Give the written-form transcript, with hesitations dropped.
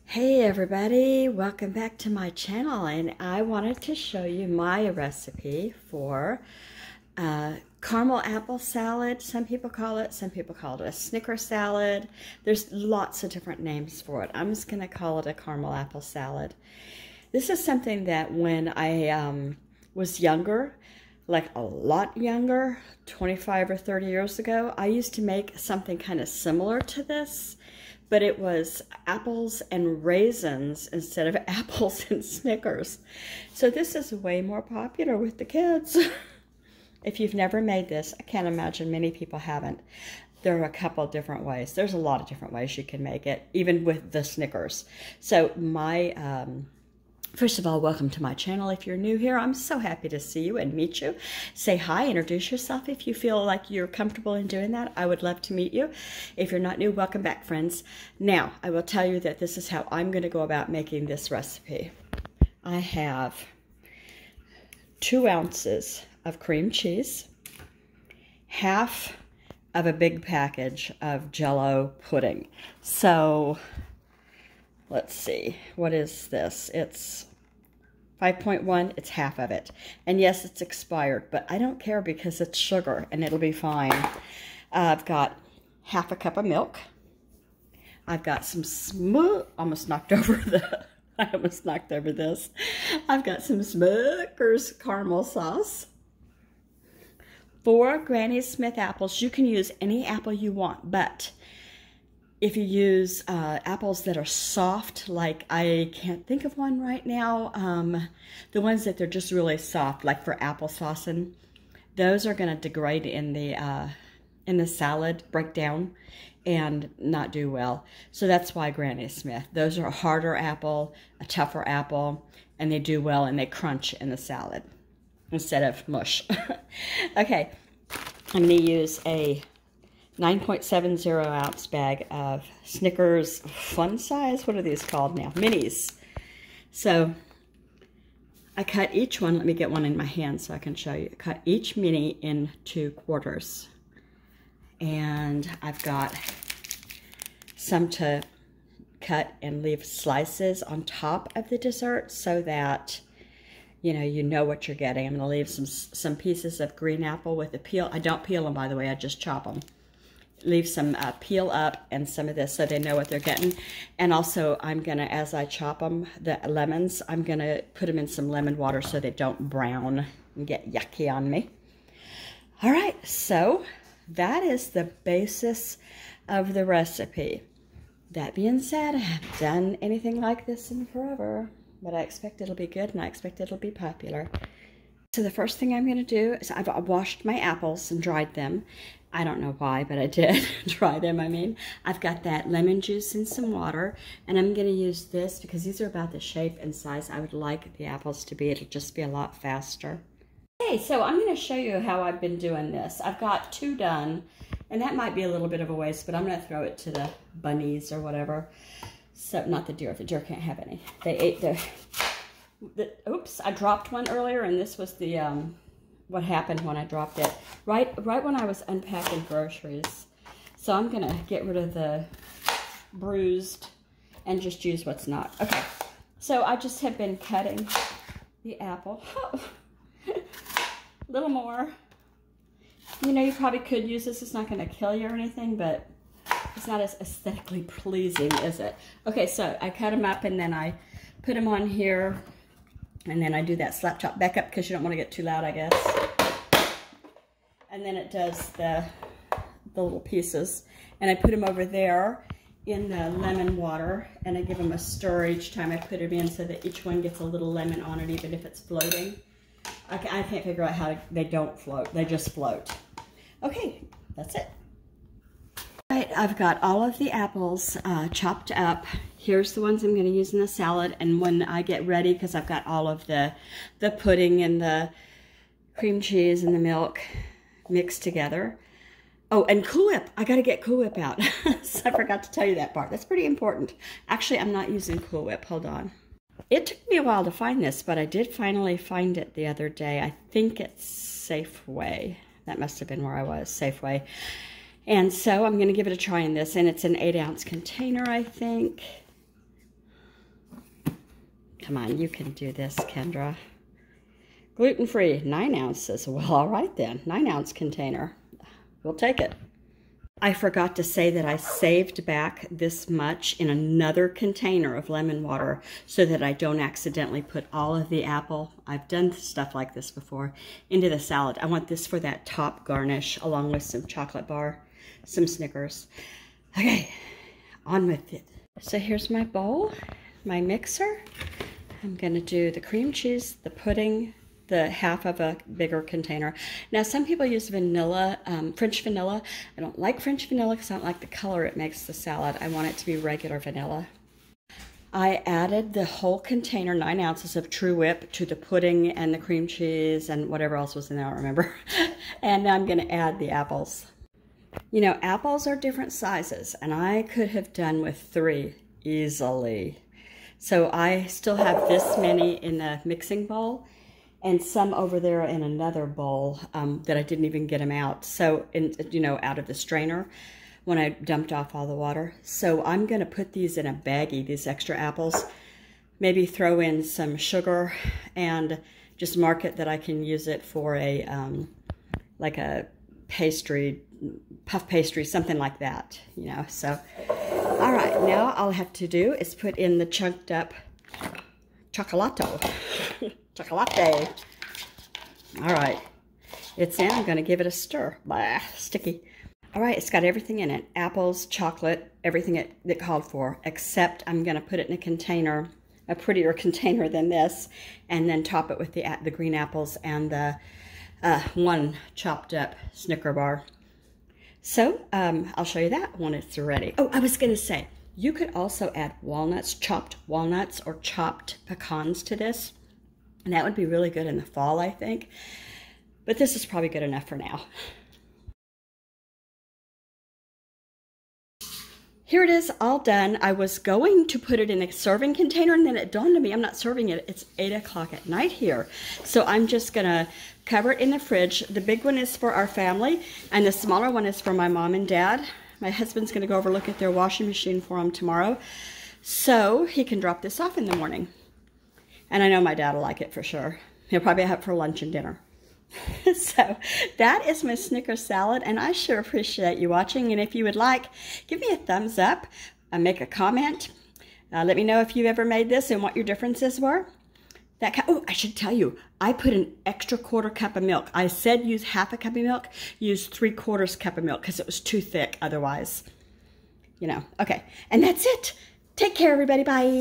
Hey everybody, welcome back to my channel, and I wanted to show you my recipe for caramel apple salad. Some people call it a Snicker salad. There's lots of different names for it. I'm just going to call it a caramel apple salad. This is something that when I was younger, like a lot younger, 25 or 30 years ago, I used to make something kind of similar to this. But it was apples and raisins instead of apples and Snickers. So this is way more popular with the kids. If you've never made this, I can't imagine many people haven't. There are a couple of different ways. There's a lot of different ways you can make it, even with the Snickers. So first of all, welcome to my channel. If you're new here, I'm so happy to see you and meet you. Say hi, introduce yourself if you feel like you're comfortable in doing that. I would love to meet you. If you're not new, welcome back, friends. Now, I will tell you that this is how I'm going to go about making this recipe. I have 2 ounces of cream cheese, half of a big package of Jell-O pudding. So let's see, what is this? It's 5.1, it's half of it. And yes, it's expired, but I don't care because it's sugar and it'll be fine. I've got half a cup of milk. I've got some I almost knocked over this. I've got some Smucker's caramel sauce. 4 Granny Smith apples. You can use any apple you want, but if you use apples that are soft, like I can't think of one right now, the ones that they're just really soft, like for applesauce, those are going to degrade in the salad, break down, and not do well. So that's why Granny Smith. Those are a harder apple, a tougher apple, and they do well and they crunch in the salad instead of mush. Okay, I'm going to use a 9.70 ounce bag of Snickers fun size. What are these called now? Minis. So I cut each one. Let me get one in my hand so I can show you. I cut each mini into quarters. And I've got some to cut and leave slices on top of the dessert so that you know what you're getting. I'm going to leave some pieces of green apple with the peel. I don't peel them, by the way. I just chop them. Leave some peel up and some of this so they know what they're getting. And also I'm gonna, as I chop them, the lemons, I'm gonna put them in some lemon water so they don't brown and get yucky on me. All right, so that is the basis of the recipe. That being said, I haven't done anything like this in forever, but I expect it'll be good and I expect it'll be popular. So the first thing I'm going to do is I've washed my apples and dried them. I don't know why, but I did dry them, I mean. I've got that lemon juice in some water, and I'm going to use this because these are about the shape and size I would like the apples to be. It'll just be a lot faster. Okay, so I'm going to show you how I've been doing this. I've got 2 done, and that might be a little bit of a waste, but I'm going to throw it to the bunnies or whatever. So, not the deer can't have any. They ate oops, I dropped one earlier, and this was the, what happened when I dropped it. Right when I was unpacking groceries. So I'm going to get rid of the bruised and just use what's not. Okay, so I just have been cutting the apple. A little more. You know, you probably could use this. It's not going to kill you or anything, but it's not as aesthetically pleasing, is it? Okay, so I cut them up and then I put them on here. And then I do that slap chop back up because you don't want to get too loud, I guess. And then it does the little pieces. And I put them over there in the lemon water. And I give them a stir each time I put them in so that each one gets a little lemon on it, even if it's floating. I can't figure out how they don't float. They just float. Okay, that's it. Right, I've got all of the apples chopped up. Here's the ones I'm going to use in the salad, and when I get ready, because I've got all of the pudding and the cream cheese and the milk mixed together. Oh, and Cool Whip. I got to get Cool Whip out. So I forgot to tell you that part. That's pretty important. Actually, I'm not using Cool Whip. Hold on. It took me a while to find this, but I did finally find it the other day. I think it's Safeway. That must have been where I was, Safeway. And so I'm going to give it a try in this, and it's an 8-ounce container, I think. Come on, you can do this, Kendra. Gluten-free, 9 ounces. Well, all right then, 9-ounce container. We'll take it. I forgot to say that I saved back this much in another container of lemon water so that I don't accidentally put all of the apple, I've done stuff like this before, into the salad. I want this for that top garnish along with some chocolate bar, some Snickers. Okay, on with it. So here's my bowl, my mixer. I'm gonna do the cream cheese, the pudding, the half of a bigger container. Now, some people use vanilla, French vanilla. I don't like French vanilla because I don't like the color it makes the salad. I want it to be regular vanilla. I added the whole container, 9 ounces of True Whip, to the pudding and the cream cheese and whatever else was in there, I don't remember. And now I'm gonna add the apples. You know, apples are different sizes, and I could have done with 3 easily. So I still have this many in the mixing bowl, and some over there in another bowl that I didn't even get them out. So, out of the strainer when I dumped off all the water. So I'm gonna put these in a baggie, these extra apples, maybe throw in some sugar and just mark it that I can use it for a, like a pastry, puff pastry, something like that, So, all right, now all I have to do is put in the chunked up chocolato. Chocolate. All right, it's in. I'm going to give it a stir. Blah, sticky. All right, it's got everything in it. Apples, chocolate, everything it called for, except I'm going to put it in a container, a prettier container than this, and then top it with the green apples and the one chopped up Snicker bar. So I'll show you that when it's ready. Oh, I was going to say, you could also add walnuts, chopped walnuts or chopped pecans to this. And that would be really good in the fall, I think. But this is probably good enough for now. Here it is, all done. I was going to put it in a serving container, and then it dawned on me I'm not serving it. It's 8 o'clock at night here. So I'm just gonna cover it in the fridge. The big one is for our family, and the smaller one is for my mom and dad. My husband's gonna go over look at their washing machine for them tomorrow, so he can drop this off in the morning. And I know my dad will like it for sure. He'll probably have it for lunch and dinner. So that is my Snickers salad, and I sure appreciate you watching. And if you would like, give me a thumbs up, make a comment. Let me know if you've ever made this and what your differences were. Oh, I should tell you, I put an extra 1/4 cup of milk. I said use 1/2 cup of milk, use 3/4 cup of milk because it was too thick otherwise. Okay, and that's it. Take care, everybody. Bye.